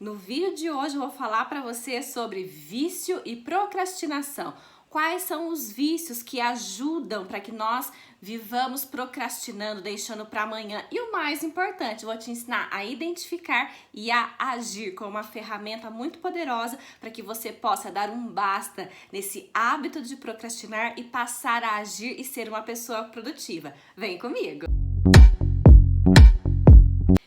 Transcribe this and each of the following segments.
No vídeo de hoje eu vou falar para você sobre vício e procrastinação. Quais são os vícios que ajudam para que nós vivamos procrastinando, deixando para amanhã? E o mais importante, eu vou te ensinar a identificar e a agir com uma ferramenta muito poderosa para que você possa dar um basta nesse hábito de procrastinar e passar a agir e ser uma pessoa produtiva. Vem comigo!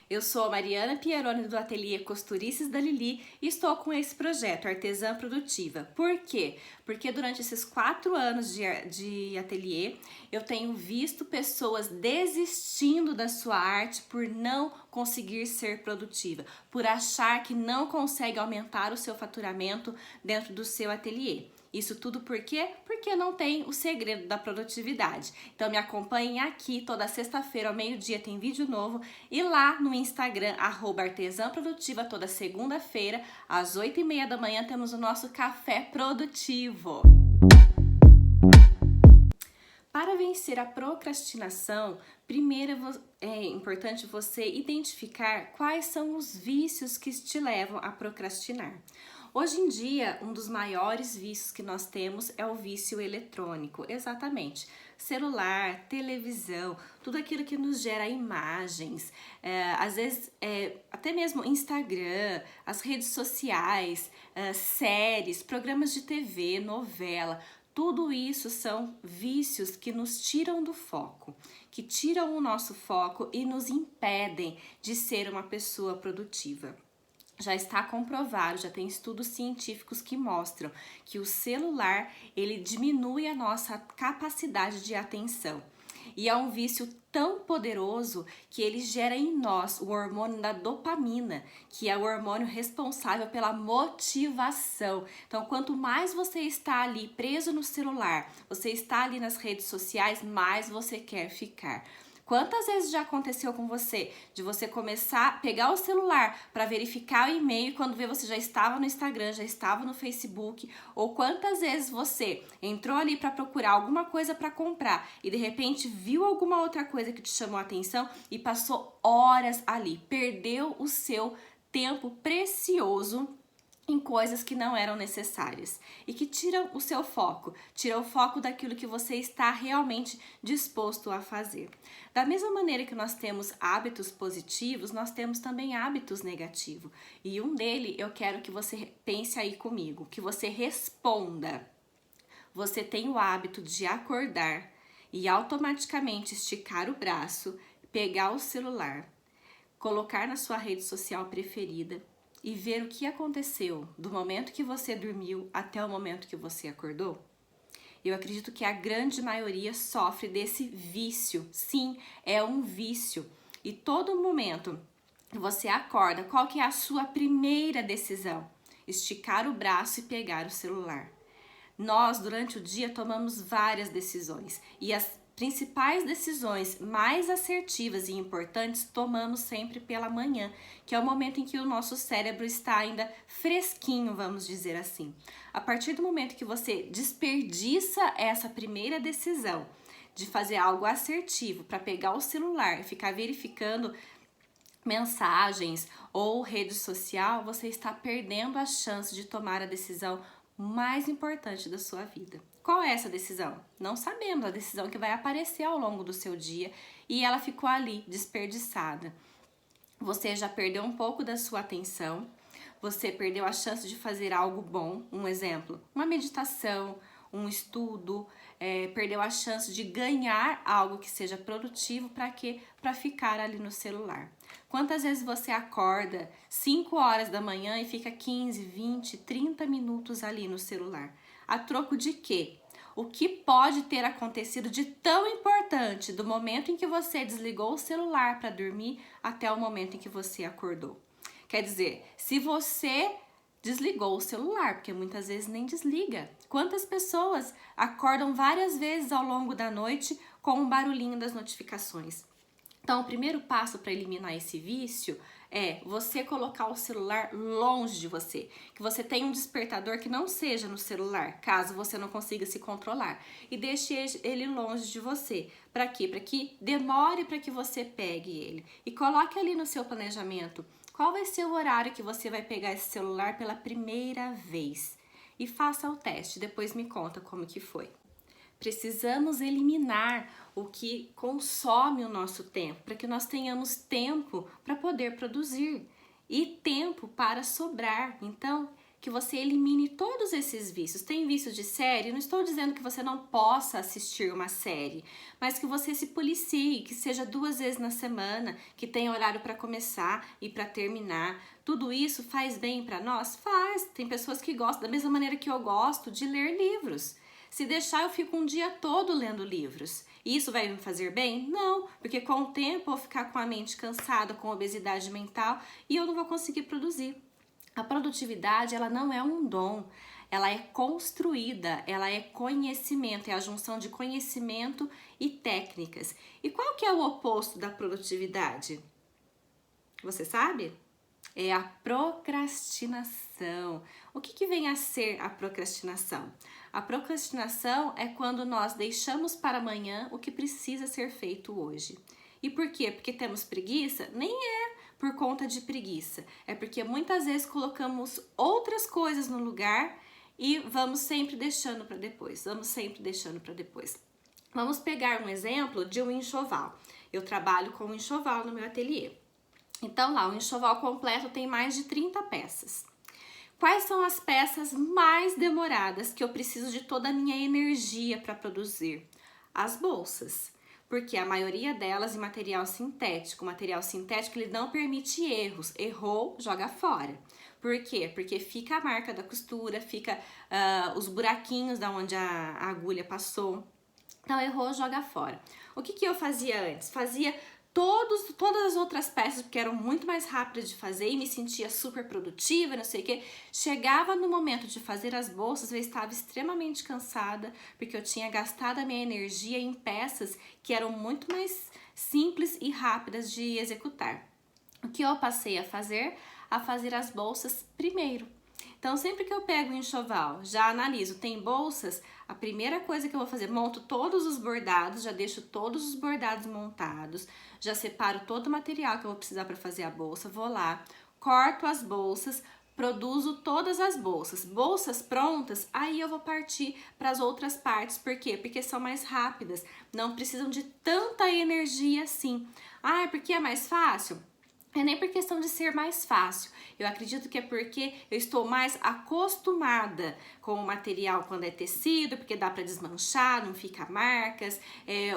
Eu sou a Mariana Pieroni do Ateliê Costurices da Lili e estou com esse projeto Artesã Produtiva. Por quê? Porque durante esses 4 anos de ateliê eu tenho visto pessoas desistindo da sua arte por não conseguir ser produtiva, por achar que não consegue aumentar o seu faturamento dentro do seu ateliê. Isso tudo por quê? Porque não tem o segredo da produtividade. Então me acompanhem aqui toda sexta-feira ao meio-dia tem vídeo novo e lá no Instagram @artesãprodutiva toda segunda-feira às 8h30 da manhã temos o nosso café produtivo. Para vencer a procrastinação, primeiro é importante você identificar quais são os vícios que te levam a procrastinar. Hoje em dia, um dos maiores vícios que nós temos é o vício eletrônico, exatamente. Celular, televisão, tudo aquilo que nos gera imagens, às vezes até mesmo Instagram, as redes sociais, séries, programas de TV, novela. Tudo isso são vícios que nos tiram do foco, que tiram o nosso foco e nos impedem de ser uma pessoa produtiva. Já está comprovado, já tem estudos científicos que mostram que o celular, ele diminui a nossa capacidade de atenção. E é um vício tão poderoso que ele gera em nós o hormônio da dopamina, que é o hormônio responsável pela motivação. Então, quanto mais você está ali preso no celular, você está ali nas redes sociais, mais você quer ficar. Quantas vezes já aconteceu com você de você começar a pegar o celular para verificar o e-mail e quando vê você já estava no Instagram, já estava no Facebook? Ou quantas vezes você entrou ali para procurar alguma coisa para comprar e de repente viu alguma outra coisa que te chamou a atenção e passou horas ali, perdeu o seu tempo precioso em coisas que não eram necessárias e que tiram o seu foco, tiram o foco daquilo que você está realmente disposto a fazer. Da mesma maneira que nós temos hábitos positivos, nós temos também hábitos negativos. E um deles eu quero que você pense aí comigo, que você responda. Você tem o hábito de acordar e automaticamente esticar o braço, pegar o celular, colocar na sua rede social preferida e ver o que aconteceu do momento que você dormiu até o momento que você acordou? Eu acredito que a grande maioria sofre desse vício. Sim, é um vício. E todo momento que você acorda, qual que é a sua primeira decisão? Esticar o braço e pegar o celular. Nós, durante o dia, tomamos várias decisões e as principais decisões mais assertivas e importantes tomamos sempre pela manhã, que é o momento em que o nosso cérebro está ainda fresquinho, vamos dizer assim. A partir do momento que você desperdiça essa primeira decisão de fazer algo assertivo para pegar o celular e ficar verificando mensagens ou rede social, você está perdendo a chance de tomar a decisão mais importante da sua vida. Qual é essa decisão? Não sabemos, a decisão que vai aparecer ao longo do seu dia e ela ficou ali desperdiçada. Você já perdeu um pouco da sua atenção, você perdeu a chance de fazer algo bom, um exemplo, uma meditação, um estudo, perdeu a chance de ganhar algo que seja produtivo para quê? Para ficar ali no celular. Quantas vezes você acorda 5 horas da manhã e fica 15, 20, 30 minutos ali no celular? A troco de quê? O que pode ter acontecido de tão importante do momento em que você desligou o celular para dormir até o momento em que você acordou? Quer dizer, se você desligou o celular, porque muitas vezes nem desliga. Quantas pessoas acordam várias vezes ao longo da noite com o barulhinho das notificações? Então, o primeiro passo para eliminar esse vício é você colocar o celular longe de você. Que você tenha um despertador que não seja no celular, caso você não consiga se controlar. E deixe ele longe de você. Para quê? Para que demore para que você pegue ele. E coloque ali no seu planejamento Qual vai ser o horário que você vai pegar esse celular pela primeira vez? E faça o teste, depois me conta como que foi. Precisamos eliminar o que consome o nosso tempo, para que nós tenhamos tempo para poder produzir e tempo para sobrar. Então, que você elimine todos esses vícios. Tem vício de série? Não estou dizendo que você não possa assistir uma série, mas que você se policie, que seja 2 vezes na semana, que tenha horário para começar e para terminar. Tudo isso faz bem para nós? Faz. Tem pessoas que gostam, da mesma maneira que eu gosto, de ler livros. Se deixar, eu fico um dia todo lendo livros. E isso vai me fazer bem? Não, porque com o tempo eu vou ficar com a mente cansada, com obesidade mental e eu não vou conseguir produzir. A produtividade, ela não é um dom, ela é construída, ela é conhecimento, é a junção de conhecimento e técnicas. E qual que é o oposto da produtividade? Você sabe? É a procrastinação. O que vem a ser a procrastinação? A procrastinação é quando nós deixamos para amanhã o que precisa ser feito hoje. E por quê? Porque temos preguiça? Nem é por conta de preguiça. É porque muitas vezes colocamos outras coisas no lugar e vamos sempre deixando para depois. Vamos pegar um exemplo de um enxoval. Eu trabalho com um enxoval no meu ateliê. Então lá, o enxoval completo tem mais de 30 peças. Quais são as peças mais demoradas que eu preciso de toda a minha energia para produzir? As bolsas, porque a maioria delas em material sintético. O material sintético ele não permite erros. Errou, joga fora. Por quê? Porque fica a marca da costura, fica os buraquinhos da onde a agulha passou. Então errou, joga fora. O que eu fazia antes? Fazia todas as outras peças, porque eram muito mais rápidas de fazer e me sentia super produtiva, não sei o que. Chegava no momento de fazer as bolsas, eu estava extremamente cansada, porque eu tinha gastado a minha energia em peças que eram muito mais simples e rápidas de executar. O que eu passei a fazer? A fazer as bolsas primeiro. Então, sempre que eu pego o enxoval, já analiso, tem bolsas, a primeira coisa que eu vou fazer, monto todos os bordados, já deixo todos os bordados montados, já separo todo o material que eu vou precisar para fazer a bolsa, vou lá, corto as bolsas, produzo todas as bolsas. Bolsas prontas, aí eu vou partir para as outras partes. Por quê? Porque são mais rápidas, não precisam de tanta energia assim. Ah, porque é mais fácil? É nem por questão de ser mais fácil, eu acredito que é porque eu estou mais acostumada com o material quando é tecido, porque dá para desmanchar, não fica marcas,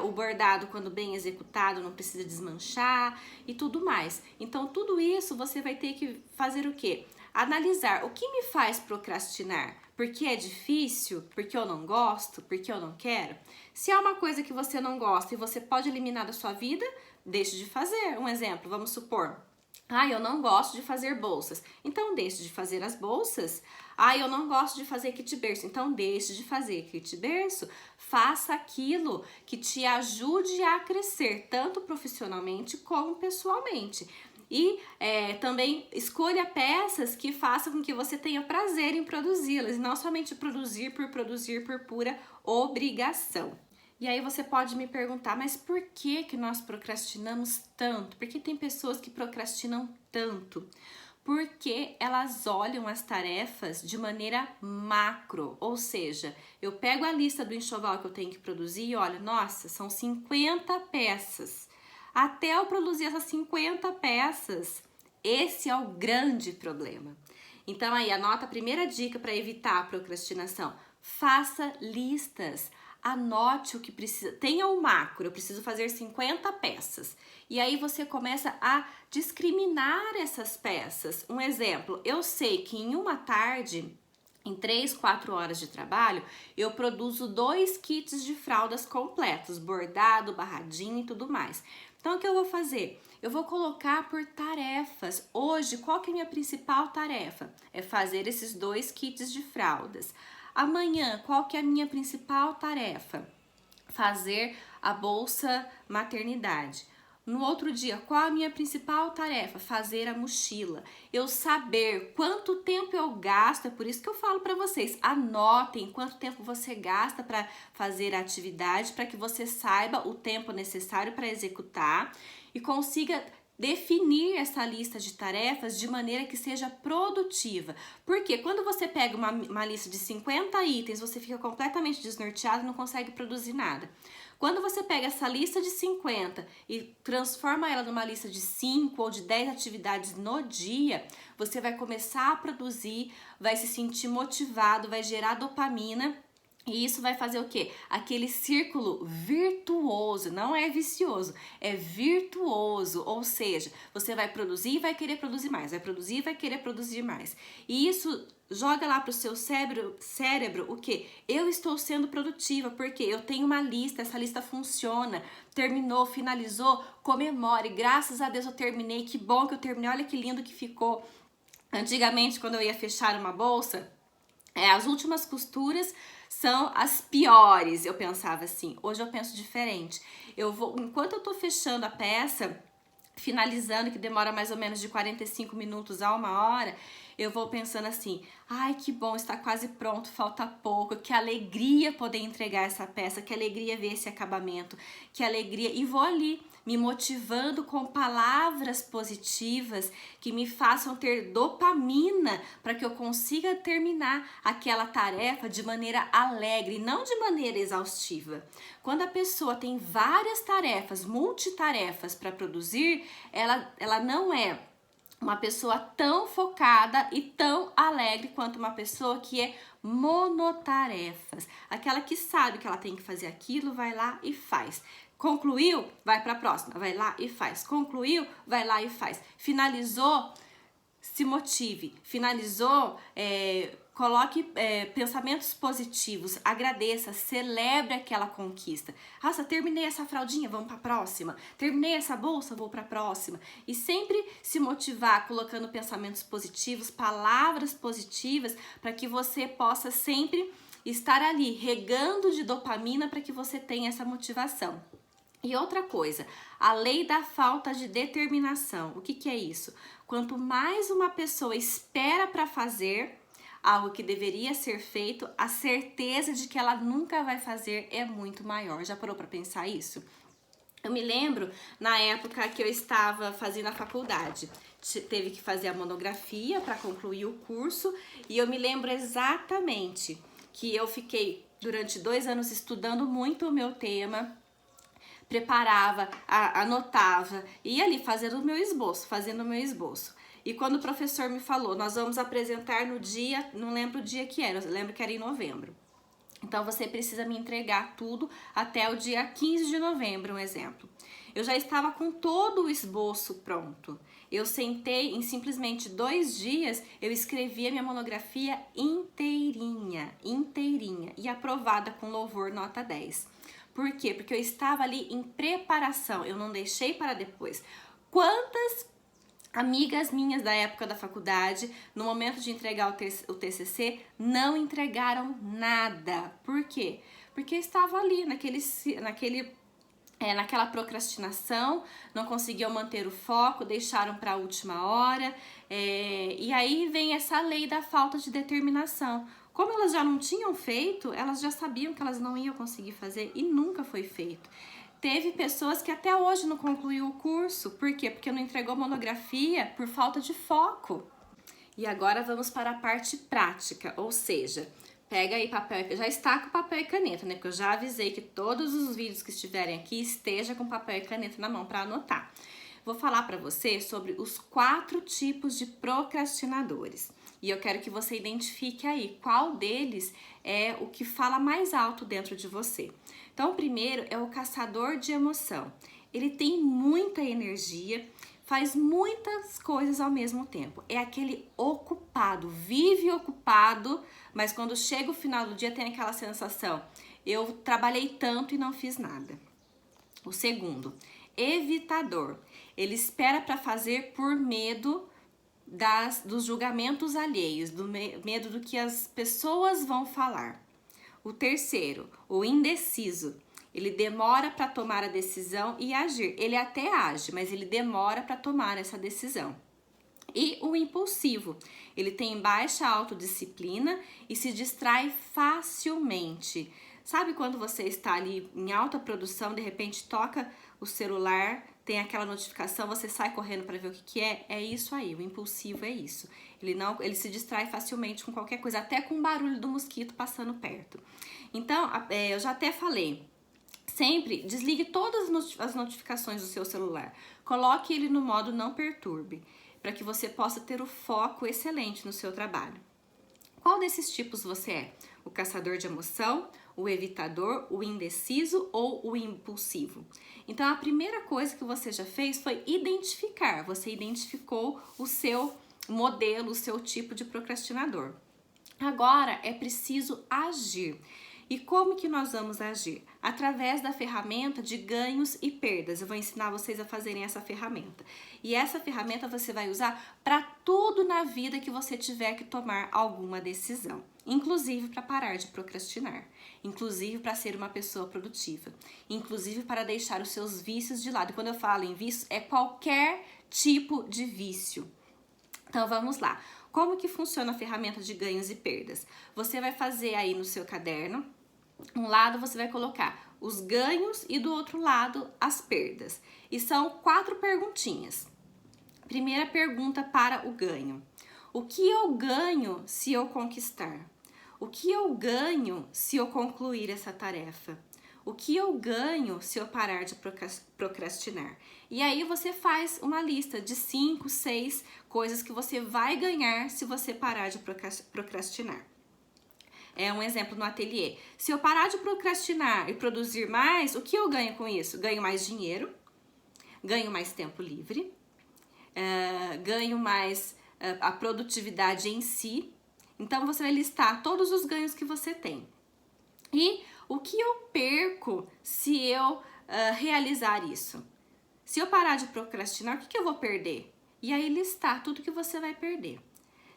o bordado quando bem executado não precisa desmanchar e tudo mais. Então tudo isso você vai ter que fazer o quê? Analisar o que me faz procrastinar. Porque é difícil? Porque eu não gosto? Porque eu não quero? Se é uma coisa que você não gosta e você pode eliminar da sua vida, deixe de fazer. Um exemplo, vamos supor. Eu não gosto de fazer bolsas. Então, deixe de fazer as bolsas. Eu não gosto de fazer kit berço. Então, deixe de fazer kit berço. Faça aquilo que te ajude a crescer, tanto profissionalmente como pessoalmente. E também escolha peças que façam com que você tenha prazer em produzi-las, e não somente produzir por pura obrigação. E aí você pode me perguntar, mas por que nós procrastinamos tanto? Por que tem pessoas que procrastinam tanto? Porque elas olham as tarefas de maneira macro, ou seja, eu pego a lista do enxoval que eu tenho que produzir e olho, nossa, são 50 peças. Até eu produzir essas 50 peças, esse é o grande problema. Então aí, anota a primeira dica para evitar a procrastinação. Faça listas. Anote o que precisa, tenha o macro, eu preciso fazer 50 peças. E aí você começa a discriminar essas peças. Um exemplo, eu sei que em uma tarde, em 3, 4 horas de trabalho, eu produzo 2 kits de fraldas completos, bordado, barradinho e tudo mais. Então, o que eu vou fazer? Eu vou colocar por tarefas. Hoje, qual que é a minha principal tarefa? É fazer esses 2 kits de fraldas. Amanhã, qual que é a minha principal tarefa? Fazer a bolsa maternidade. No outro dia, qual a minha principal tarefa? Fazer a mochila. Eu saber quanto tempo eu gasto, é por isso que eu falo para vocês, anotem quanto tempo você gasta para fazer a atividade, para que você saiba o tempo necessário para executar e consiga definir essa lista de tarefas de maneira que seja produtiva. Porque quando você pega uma lista de 50 itens, você fica completamente desnorteado e não consegue produzir nada. Quando você pega essa lista de 50 e transforma ela numa lista de 5 ou de 10 atividades no dia, você vai começar a produzir, vai se sentir motivado, vai gerar dopamina. E isso vai fazer o quê? Aquele círculo virtuoso, não é vicioso, é virtuoso, ou seja, você vai produzir e vai querer produzir mais, vai produzir e vai querer produzir mais. E isso joga lá para o seu cérebro o quê? Eu estou sendo produtiva, porque eu tenho uma lista, essa lista funciona, terminou, finalizou, comemore, graças a Deus eu terminei, que bom que eu terminei, olha que lindo que ficou. Antigamente, quando eu ia fechar uma bolsa, as últimas costuras são as piores, eu pensava assim. Hoje eu penso diferente. Enquanto eu tô fechando a peça, finalizando, que demora mais ou menos de 45 minutos a 1 hora, eu vou pensando assim, ai que bom, está quase pronto, falta pouco, que alegria poder entregar essa peça, que alegria ver esse acabamento, que alegria, e vou ali me motivando com palavras positivas que me façam ter dopamina para que eu consiga terminar aquela tarefa de maneira alegre, não de maneira exaustiva. Quando a pessoa tem várias tarefas, multitarefas para produzir, ela não é uma pessoa tão focada e tão alegre quanto uma pessoa que é monotarefas. Aquela que sabe que ela tem que fazer aquilo, vai lá e faz. Concluiu? Vai para a próxima. Vai lá e faz. Concluiu? Vai lá e faz. Finalizou? Se motive. Finalizou? Coloque pensamentos positivos, agradeça, celebre aquela conquista. Nossa, terminei essa fraldinha, vamos para a próxima. Terminei essa bolsa, vou para a próxima. E sempre se motivar colocando pensamentos positivos, palavras positivas, para que você possa sempre estar ali regando de dopamina para que você tenha essa motivação. E outra coisa, a lei da falta de determinação. O que é isso? Quanto mais uma pessoa espera para fazer algo que deveria ser feito, a certeza de que ela nunca vai fazer é muito maior. Já parou para pensar isso? Eu me lembro na época que eu estava fazendo a faculdade, teve que fazer a monografia para concluir o curso, e eu me lembro exatamente que eu fiquei durante 2 anos estudando muito o meu tema, preparava, anotava, ia ali fazendo o meu esboço. E quando o professor me falou, nós vamos apresentar no dia, não lembro o dia que era, eu lembro que era em novembro. Então você precisa me entregar tudo até o dia 15 de novembro, um exemplo. Eu já estava com todo o esboço pronto. Eu sentei, em simplesmente 2 dias, eu escrevi a minha monografia inteirinha, e aprovada com louvor nota 10. Por quê? Porque eu estava ali em preparação, eu não deixei para depois. Quantas amigas minhas da época da faculdade, no momento de entregar o TCC, não entregaram nada. Por quê? Porque estava ali naquela procrastinação, não conseguiam manter o foco, deixaram para a última hora, e aí vem essa lei da falta de determinação. Como elas já não tinham feito, elas já sabiam que elas não iam conseguir fazer e nunca foi feito. Teve pessoas que até hoje não concluiu o curso. Por quê? Porque não entregou monografia por falta de foco. E agora vamos para a parte prática, ou seja, pega aí papel, já está com papel e caneta, né? Porque eu já avisei que todos os vídeos que estiverem aqui esteja com papel e caneta na mão para anotar. Vou falar para você sobre os 4 tipos de procrastinadores. E eu quero que você identifique aí qual deles é o que fala mais alto dentro de você. Então, o primeiro é o caçador de emoção. Ele tem muita energia, faz muitas coisas ao mesmo tempo. É aquele ocupado, vive ocupado, mas quando chega o final do dia tem aquela sensação, eu trabalhei tanto e não fiz nada. O segundo, evitador. Ele espera para fazer por medo dos julgamentos alheios, do medo do que as pessoas vão falar. O terceiro, o indeciso. Ele demora para tomar a decisão e agir. Ele até age, mas ele demora para tomar essa decisão. E o impulsivo. Ele tem baixa autodisciplina e se distrai facilmente. Sabe quando você está ali em alta produção, de repente toca o celular, tem aquela notificação, você sai correndo para ver o que é? É isso aí, o impulsivo é isso. Ele se distrai facilmente com qualquer coisa, até com o barulho do mosquito passando perto. Então, eu já até falei, sempre desligue todas as notificações do seu celular. Coloque ele no modo não perturbe, para que você possa ter o foco excelente no seu trabalho. Qual desses tipos você é? O caçador de emoção, o evitador, o indeciso ou o impulsivo? Então, a primeira coisa que você já fez foi identificar. Você identificou o seu modelo, o seu tipo de procrastinador. Agora, é preciso agir. E como que nós vamos agir? Através da ferramenta de ganhos e perdas. Eu vou ensinar vocês a fazerem essa ferramenta. E essa ferramenta você vai usar para tudo na vida que você tiver que tomar alguma decisão. Inclusive para parar de procrastinar. Inclusive para ser uma pessoa produtiva. Inclusive para deixar os seus vícios de lado. E quando eu falo em vício, é qualquer tipo de vício. Então vamos lá. Como que funciona a ferramenta de ganhos e perdas? Você vai fazer aí no seu caderno, um lado você vai colocar os ganhos e do outro lado as perdas. E são 4 perguntinhas. Primeira pergunta para o ganho. O que eu ganho se eu conquistar? O que eu ganho se eu concluir essa tarefa? O que eu ganho se eu parar de procrastinar? E aí você faz uma lista de 5, 6 coisas que você vai ganhar se você parar de procrastinar. É um exemplo no ateliê. Se eu parar de procrastinar e produzir mais, o que eu ganho com isso? Ganho mais dinheiro, ganho mais tempo livre, ganho mais a produtividade em si. Então você vai listar todos os ganhos que você tem. E o que eu perco se eu realizar isso? Se eu parar de procrastinar, o que eu vou perder? E aí listar tudo que você vai perder.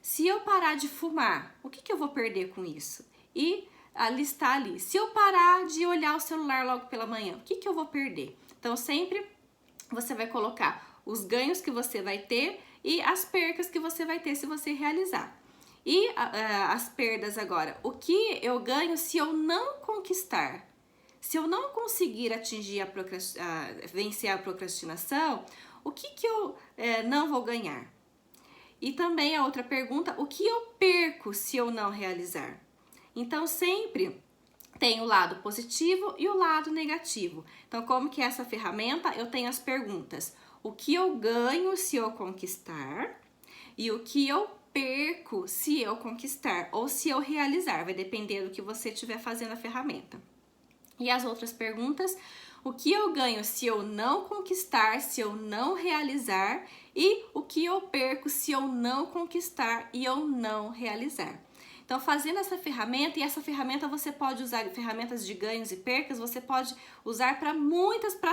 Se eu parar de fumar, o que eu vou perder com isso? E listar ali. Se eu parar de olhar o celular logo pela manhã, o que eu vou perder? Então sempre você vai colocar os ganhos que você vai ter e as percas que você vai ter se você realizar. E as perdas agora, o que eu ganho se eu não conquistar? Se eu não conseguir atingir vencer a procrastinação, o que eu não vou ganhar? E também a outra pergunta, o que eu perco se eu não realizar? Então sempre tem o lado positivo e o lado negativo. Então como que é essa ferramenta? Eu tenho as perguntas, o que eu ganho se eu conquistar e o que eu perco se eu conquistar ou se eu realizar, vai depender do que você estiver fazendo a ferramenta. E as outras perguntas, o que eu ganho se eu não conquistar, se eu não realizar e o que eu perco se eu não conquistar e eu não realizar. Então, fazendo essa ferramenta, e essa ferramenta você pode usar, ferramentas de ganhos e percas, você pode usar para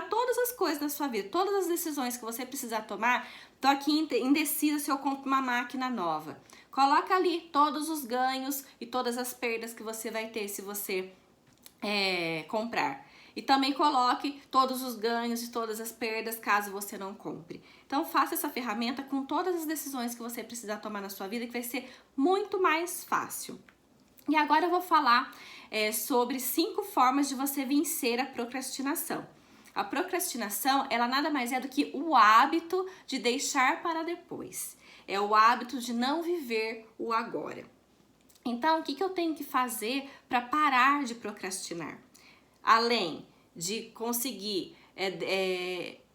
todas as coisas da sua vida, todas as decisões que você precisar tomar. Tô aqui indecisa se eu compro uma máquina nova. Coloca ali todos os ganhos e todas as perdas que você vai ter se você comprar. E também coloque todos os ganhos e todas as perdas caso você não compre. Então faça essa ferramenta com todas as decisões que você precisar tomar na sua vida, que vai ser muito mais fácil. E agora eu vou falar sobre 5 formas de você vencer a procrastinação. A procrastinação, ela nada mais é do que o hábito de deixar para depois. É o hábito de não viver o agora. Então, o que eu tenho que fazer para parar de procrastinar? Além de conseguir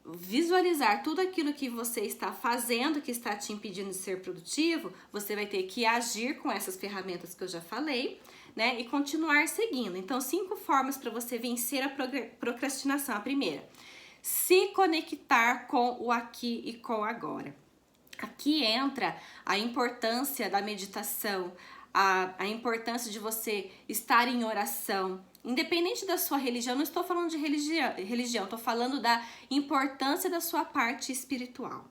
visualizar tudo aquilo que você está fazendo, que está te impedindo de ser produtivo, você vai ter que agir com essas ferramentas que eu já falei, né? E continuar seguindo. Então, 5 formas para você vencer a procrastinação. A primeira, se conectar com o aqui e com o agora. Aqui entra a importância da meditação, a importância de você estar em oração. Independente da sua religião, não estou falando de religião, estou falando da importância da sua parte espiritual.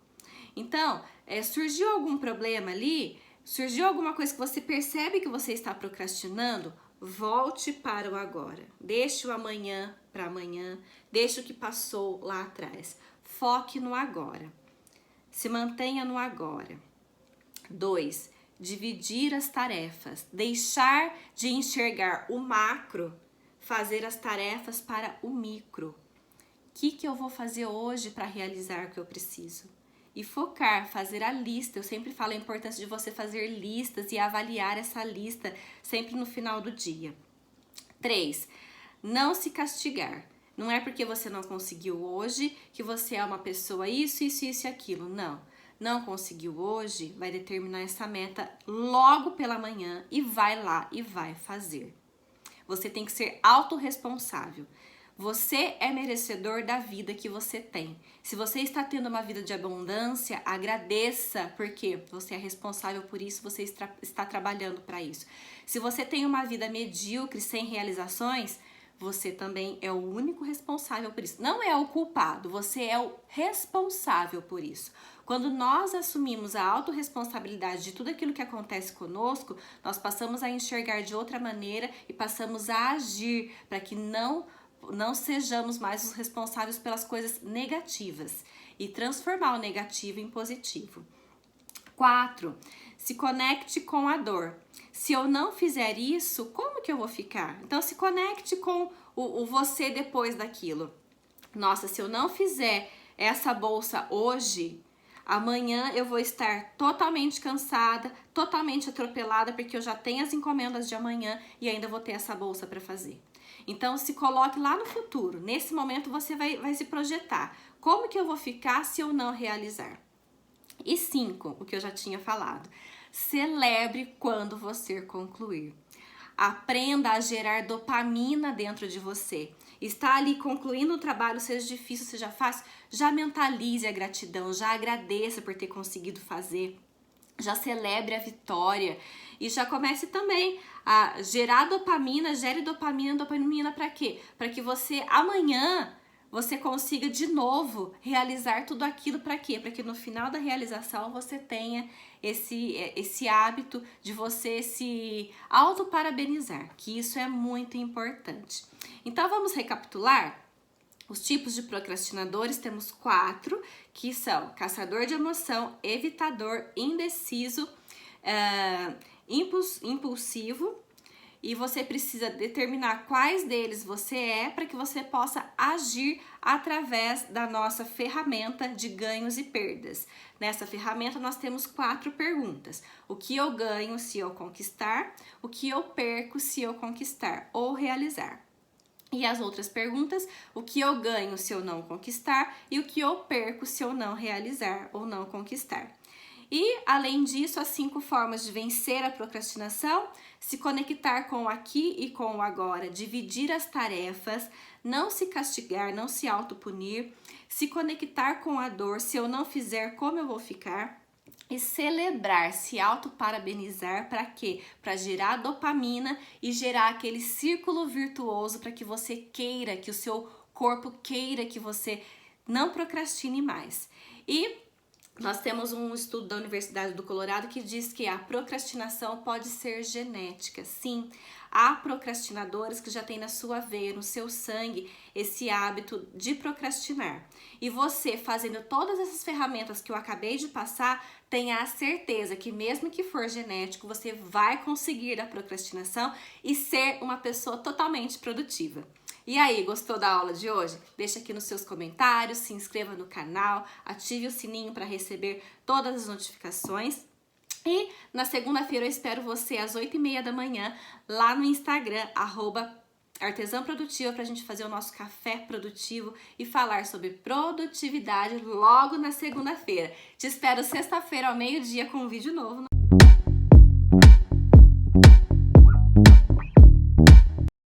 Então, surgiu algum problema ali, surgiu alguma coisa que você percebe que você está procrastinando, volte para o agora. Deixe o amanhã para amanhã, deixe o que passou lá atrás. Foque no agora. Se mantenha no agora. 2. Dividir as tarefas. Deixar de enxergar o macro, fazer as tarefas para o micro. que eu vou fazer hoje para realizar o que eu preciso? E focar, fazer a lista. Eu sempre falo a importância de você fazer listas e avaliar essa lista sempre no final do dia. 3. Não se castigar. Não é porque você não conseguiu hoje que você é uma pessoa isso e aquilo. Não. Não conseguiu hoje, vai determinar essa meta logo pela manhã e vai lá e vai fazer. Você tem que ser autorresponsável. Você é merecedor da vida que você tem. Se você está tendo uma vida de abundância, agradeça, porque você é responsável por isso, você está trabalhando para isso. Se você tem uma vida medíocre, sem realizações, você também é o único responsável por isso. Não é o culpado, você é o responsável por isso. Quando nós assumimos a autorresponsabilidade de tudo aquilo que acontece conosco, nós passamos a enxergar de outra maneira e passamos a agir para que não sejamos mais os responsáveis pelas coisas negativas e transformar o negativo em positivo. 4. Se conecte com a dor. Se eu não fizer isso, como que eu vou ficar? Então, se conecte com o você depois daquilo. Nossa, se eu não fizer essa bolsa hoje, amanhã eu vou estar totalmente cansada, totalmente atropelada, porque eu já tenho as encomendas de amanhã e ainda vou ter essa bolsa para fazer. Então, se coloque lá no futuro. Nesse momento, você vai se projetar. Como que eu vou ficar se eu não realizar? E 5, o que eu já tinha falado. Celebre quando você concluir. Aprenda a gerar dopamina dentro de você. Está ali concluindo o trabalho, seja difícil, seja fácil, já mentalize a gratidão, já agradeça por ter conseguido fazer. Já celebre a vitória e já comece também a gerar dopamina, gere dopamina para quê? Para que você amanhã você consiga de novo realizar tudo aquilo para quê? Para que no final da realização você tenha esse hábito de você se autoparabenizar, que isso é muito importante. Então vamos recapitular? Os tipos de procrastinadores, temos 4, que são caçador de emoção, evitador, indeciso, impulsivo. E você precisa determinar quais deles você é para que você possa agir através da nossa ferramenta de ganhos e perdas. Nessa ferramenta nós temos 4 perguntas. O que eu ganho se eu conquistar? O que eu perco se eu conquistar ou realizar? E as outras perguntas, o que eu ganho se eu não conquistar e o que eu perco se eu não realizar ou não conquistar. E, além disso, as 5 formas de vencer a procrastinação: se conectar com o aqui e com o agora, dividir as tarefas, não se castigar, não se autopunir, se conectar com a dor, se eu não fizer, como eu vou ficar, e celebrar, se autoparabenizar, para quê? Para gerar dopamina e gerar aquele círculo virtuoso para que você queira, que o seu corpo queira que você não procrastine mais. E nós temos um estudo da Universidade do Colorado que diz que a procrastinação pode ser genética. Sim, há procrastinadores que já têm na sua veia, no seu sangue, esse hábito de procrastinar. E você, fazendo todas essas ferramentas que eu acabei de passar, tenha a certeza que mesmo que for genético, você vai conseguir a procrastinação e ser uma pessoa totalmente produtiva. E aí, gostou da aula de hoje? Deixa aqui nos seus comentários, se inscreva no canal, ative o sininho para receber todas as notificações. E na segunda-feira eu espero você às 8h30 da manhã lá no Instagram, @artesã produtiva, para a gente fazer o nosso café produtivo e falar sobre produtividade logo na segunda-feira. Te espero sexta-feira ao meio-dia com um vídeo novo.